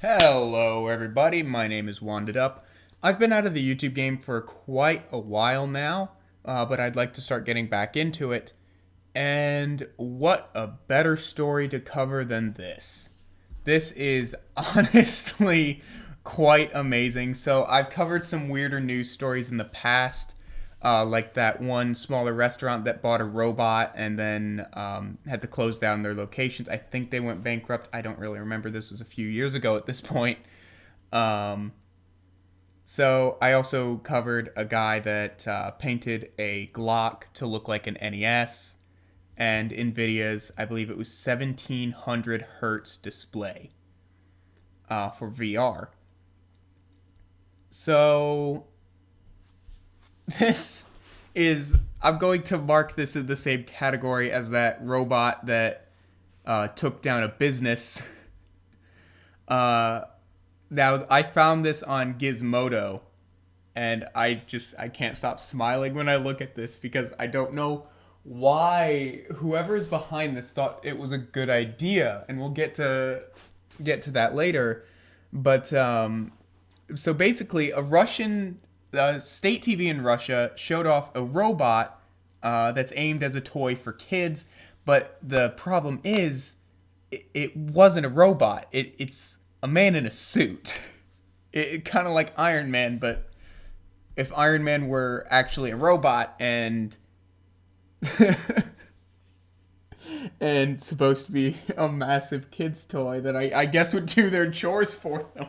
Hello, everybody. My name is Wanded Up. I've been out of the YouTube game for quite a while now, but I'd like to start getting back into it. And what a better story to cover than this? This is honestly quite amazing. So, I've covered some weirder news stories in the past, like that one smaller restaurant that bought a robot and then had to close down their locations. I think they went bankrupt. I don't really remember. This was a few years ago at this point. Um, so I also covered a guy that painted a Glock to look like an NES and NVIDIA's, I believe it was 1700 hertz display for VR. So this is, I'm going to mark this in the same category as that robot that took down a business. Uh, Now, I found this on Gizmodo, and I can't stop smiling when I look at this because I don't know why whoever is behind this thought it was a good idea, and we'll get to that later. But so basically, a Russian state TV in Russia showed off a robot that's aimed as a toy for kids, but the problem is it wasn't a robot. It's a man in a suit. It kind of like Iron Man, but if Iron Man were actually a robot and supposed to be a massive kid's toy that I guess would do their chores for them.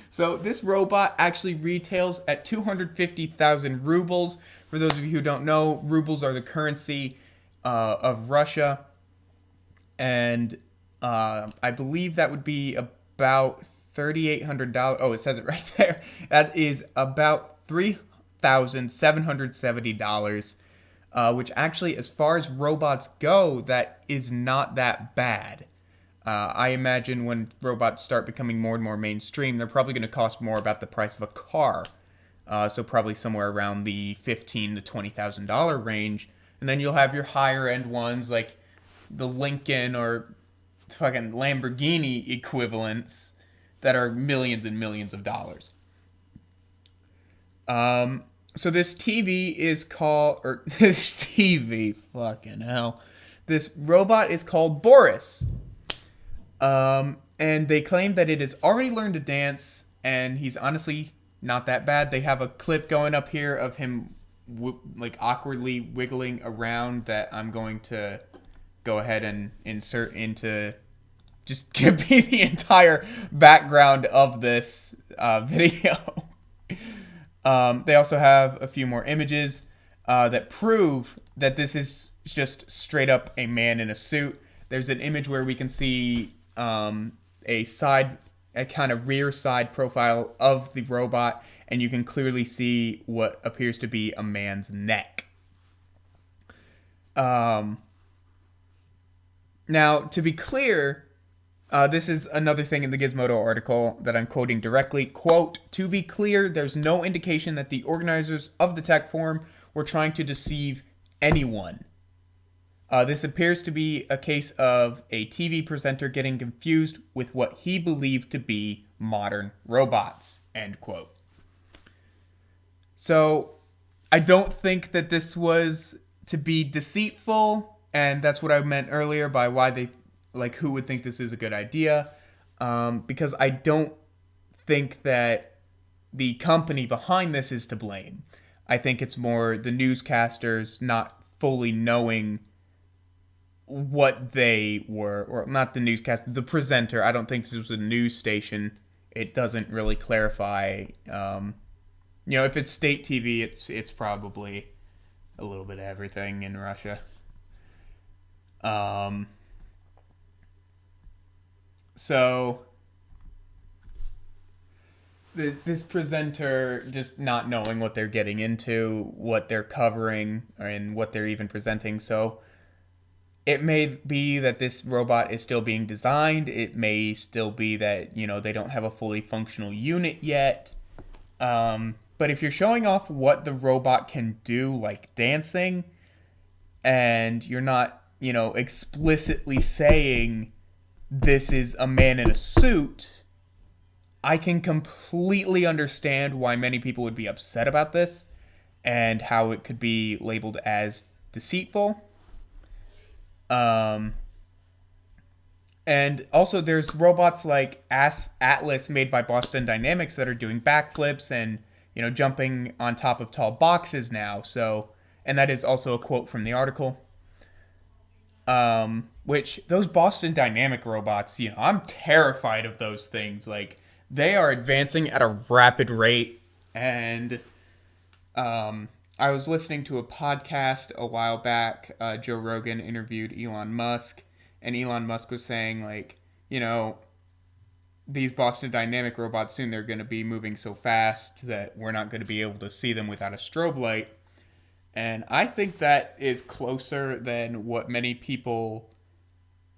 So this robot actually retails at 250,000 rubles. For those of you who don't know, rubles are the currency of Russia, and I believe that would be about $3,800. Oh, it says it right there. That is about $3,770, which actually, as far as robots go, that is not that bad. I imagine when robots start becoming more and more mainstream, they're probably going to cost more about the price of a car. So probably somewhere around the $15,000 to $20,000 range, and then you'll have your higher end ones like the Lincoln or fucking Lamborghini equivalents that are millions and millions of dollars. So this TV is called, or this TV, fucking hell, this robot is called Boris. And they claim that it has already learned to dance, and he's honestly not that bad. They have a clip going up here of him like awkwardly wiggling around that I'm going to go ahead and insert into just to be the entire background of this video. They also have a few more images that prove that this is just straight up a man in a suit. There's an image where we can see a kind of rear side profile of the robot, and you can clearly see what appears to be a man's neck. Now, to be clear, this is another thing in the Gizmodo article that I'm quoting directly. Quote, to be clear, there's no indication that the organizers of the tech forum were trying to deceive anyone. This appears to be a case of a TV presenter getting confused with what he believed to be modern robots. End quote. So, I don't think that this was to be deceitful, and that's what I meant earlier by why they, like, who would think this is a good idea. Because I don't think that the company behind this is to blame. I think it's more the newscasters not fully knowing what they were, or not the newscaster, the presenter. I don't think this was a news station. It doesn't really clarify. If it's state TV, it's probably a little bit of everything in Russia. So this presenter just not knowing what they're getting into, what they're covering, and what they're even presenting. So it may be that this robot is still being designed. It may still be that, they don't have a fully functional unit yet. But if you're showing off what the robot can do, like dancing, and you're not, explicitly saying this is a man in a suit, I can completely understand why many people would be upset about this and how it could be labeled as deceitful. Um, and also, there's robots like Atlas made by Boston Dynamics that are doing backflips and jumping on top of tall boxes now. So, and that is also a quote from the article. Which those Boston Dynamic robots, I'm terrified of those things. Like they are advancing at a rapid rate, and I was listening to a podcast a while back. Joe Rogan interviewed Elon Musk, and Elon Musk was saying, like, these Boston Dynamic robots soon they're going to be moving so fast that we're not going to be able to see them without a strobe light. And I think that is closer than what many people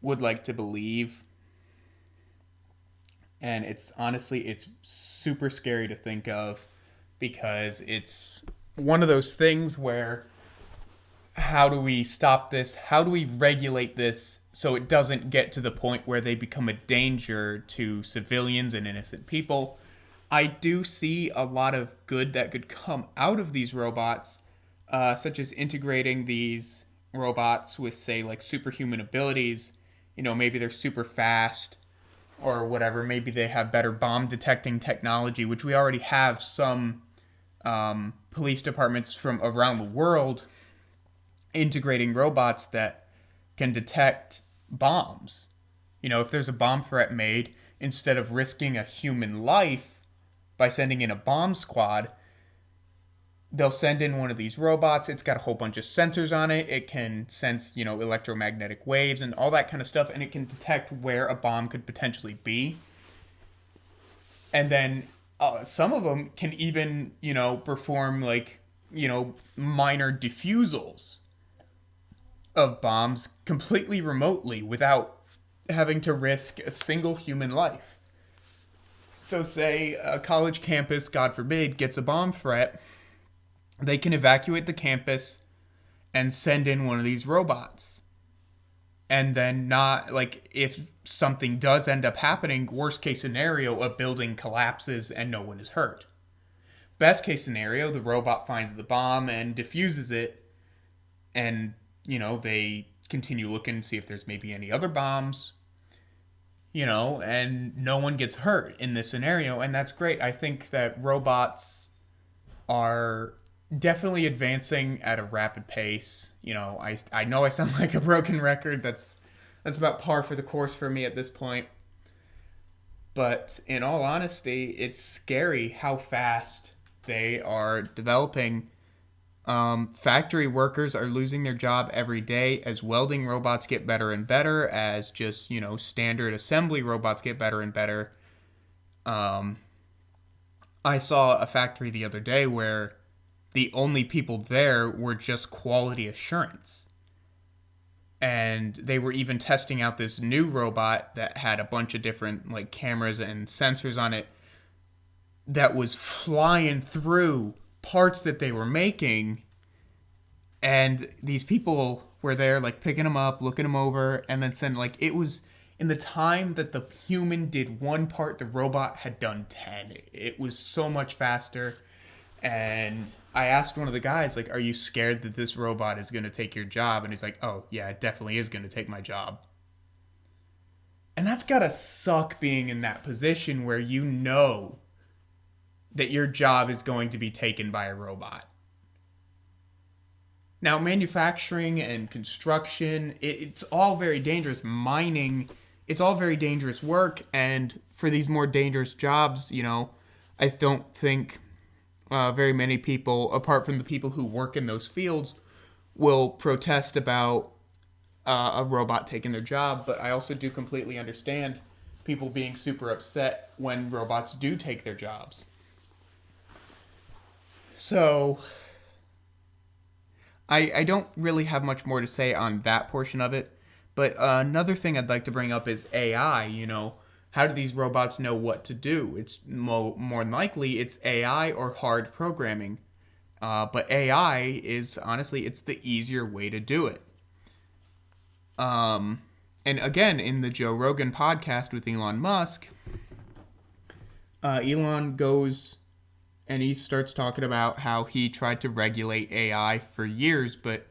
would like to believe. And it's super scary to think of because it's one of those things where how do we stop this? How do we regulate this so it doesn't get to the point where they become a danger to civilians and innocent people? I do see a lot of good that could come out of these robots, such as integrating these robots with, say, like superhuman abilities. Maybe they're super fast or whatever. Maybe they have better bomb detecting technology, which we already have some police departments from around the world integrating robots that can detect bombs. If there's a bomb threat made, instead of risking a human life by sending in a bomb squad, they'll send in one of these robots. It's got a whole bunch of sensors on it. It can sense, electromagnetic waves and all that kind of stuff, and it can detect where a bomb could potentially be. And then some of them can even, perform like, minor defusals of bombs completely remotely without having to risk a single human life. So, say a college campus, God forbid, gets a bomb threat, they can evacuate the campus and send in one of these robots. And then, not like if something does end up happening, worst case scenario, a building collapses and no one is hurt. Best case scenario, the robot finds the bomb and defuses it, and they continue looking to see if there's maybe any other bombs, and no one gets hurt in this scenario, and that's great. I think that robots are definitely advancing at a rapid pace. I know I sound like a broken record. That's about par for the course for me at this point. But in all honesty, it's scary how fast they are developing. Factory workers are losing their job every day as welding robots get better and better, as just, standard assembly robots get better and better. I saw a factory the other day where the only people there were just quality assurance. And they were even testing out this new robot that had a bunch of different like cameras and sensors on it that was flying through parts that they were making, and these people were there like picking them up, looking them over, and then sending, like, it was in the time that the human did one part, the robot had done 10. It was so much faster. And I asked one of the guys, like, are you scared that this robot is going to take your job? And he's like, oh yeah, it definitely is going to take my job. And that's gotta suck, being in that position where that your job is going to be taken by a robot. Now, manufacturing and construction, it's all very dangerous. Mining, it's all very dangerous work. And for these more dangerous jobs, I don't think very many people, apart from the people who work in those fields, will protest about a robot taking their job. But I also do completely understand people being super upset when robots do take their jobs. So I don't really have much more to say on that portion of it. But another thing I'd like to bring up is AI. How do these robots know what to do? It's more than likely it's AI or hard programming. But AI is, honestly, it's the easier way to do it. And again, in the Joe Rogan podcast with Elon Musk, Elon goes and he starts talking about how he tried to regulate AI for years, but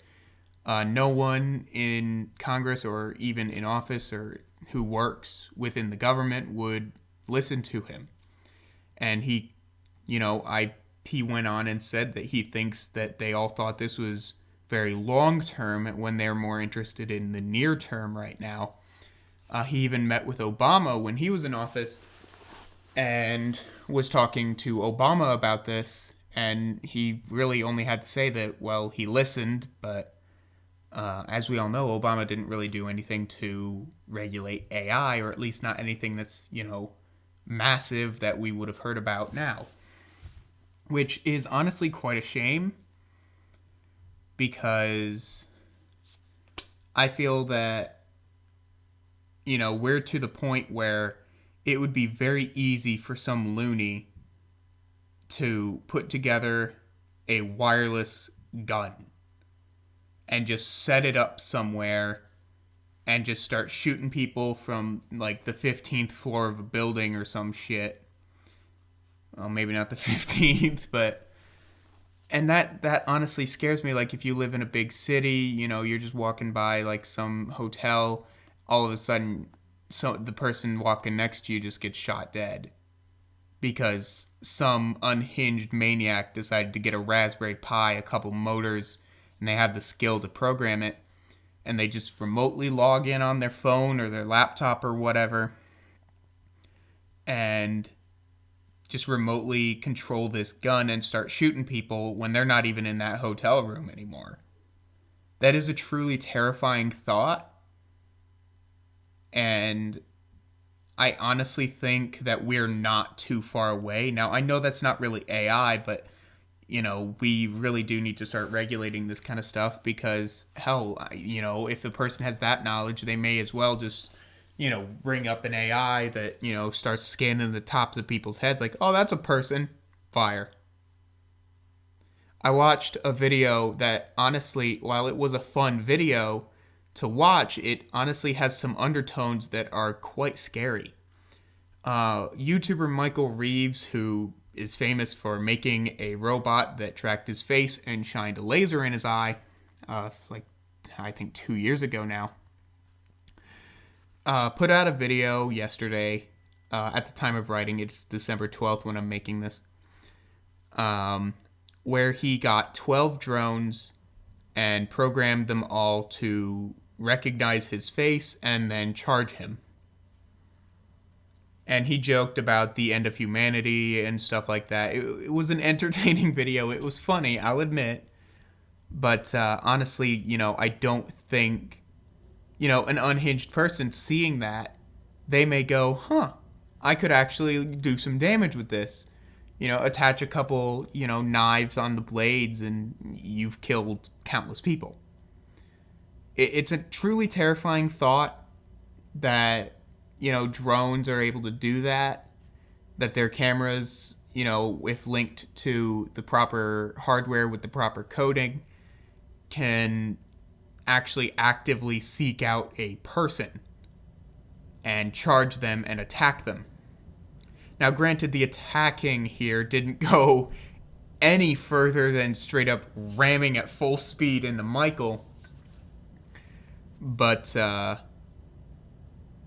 no one in Congress or even in office or who works within the government would listen to him. And he went on and said that he thinks that they all thought this was very long term when they're more interested in the near term right now. He even met with Obama when he was in office and was talking to Obama about this, and he really only had to say that, well, he listened, but as we all know, Obama didn't really do anything to regulate AI, or at least not anything that's, massive that we would have heard about now. Which is honestly quite a shame, because I feel that, we're to the point where it would be very easy for some loony to put together a wireless gun and just set it up somewhere and just start shooting people from like the 15th floor of a building or some shit. Well, maybe not the 15th, but and that honestly scares me. Like, if you live in a big city, you're just walking by like some hotel, all of a sudden the person walking next to you just gets shot dead because some unhinged maniac decided to get a Raspberry Pi, a couple motors, and they have the skill to program it, and they just remotely log in on their phone or their laptop or whatever and just remotely control this gun and start shooting people when they're not even in that hotel room anymore. That is a truly terrifying thought. And I honestly think that we're not too far away. Now, I know that's not really AI, but, we really do need to start regulating this kind of stuff because, hell, if the person has that knowledge, they may as well just, ring up an AI that, starts scanning the tops of people's heads like, oh, that's a person. Fire. I watched a video that, honestly, while it was a fun video to watch, it honestly has some undertones that are quite scary. YouTuber Michael Reeves, who is famous for making a robot that tracked his face and shined a laser in his eye, I think 2 years ago now, put out a video yesterday. At the time of writing, it's December 12th when I'm making this, where he got 12 drones and programmed them all to recognize his face and then charge him. And he joked about the end of humanity and stuff like that. It was an entertaining video. It was funny, I'll admit. But honestly, I don't think, an unhinged person seeing that, they may go, I could actually do some damage with this. Attach a couple, knives on the blades and you've killed countless people. It's a truly terrifying thought that, drones are able to do that their cameras, if linked to the proper hardware with the proper coding, can actually actively seek out a person and charge them and attack them. Now, granted, the attacking here didn't go any further than straight up ramming at full speed into Michael, but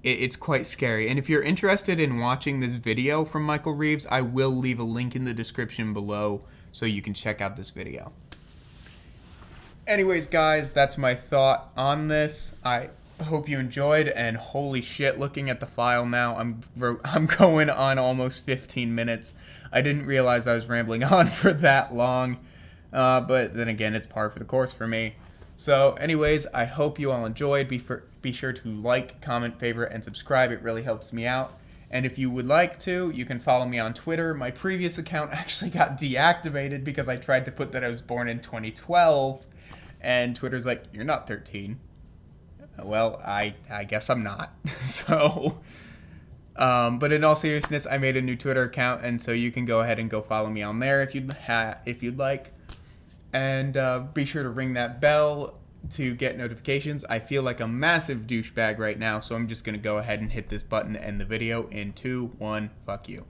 it's quite scary. And if you're interested in watching this video from Michael Reeves, I will leave a link in the description below so you can check out this video. Anyways, guys, that's my thought on this. I hope you enjoyed, and holy shit, looking at the file now, I'm going on almost 15 minutes. I didn't realize I was rambling on for that long, but then again, it's par for the course for me. So anyways, I hope you all enjoyed. Be sure to like, comment, favorite, and subscribe. It really helps me out. And if you would like to, you can follow me on Twitter. My previous account actually got deactivated because I tried to put that I was born in 2012, and Twitter's like, you're not 13. Well, I guess I'm not. So, but in all seriousness, I made a new Twitter account, and so you can go ahead and go follow me on there if you'd like. And be sure to ring that bell to get notifications. I feel like a massive douchebag right now, so I'm just going to go ahead and hit this button to end the video in 2, 1, fuck you.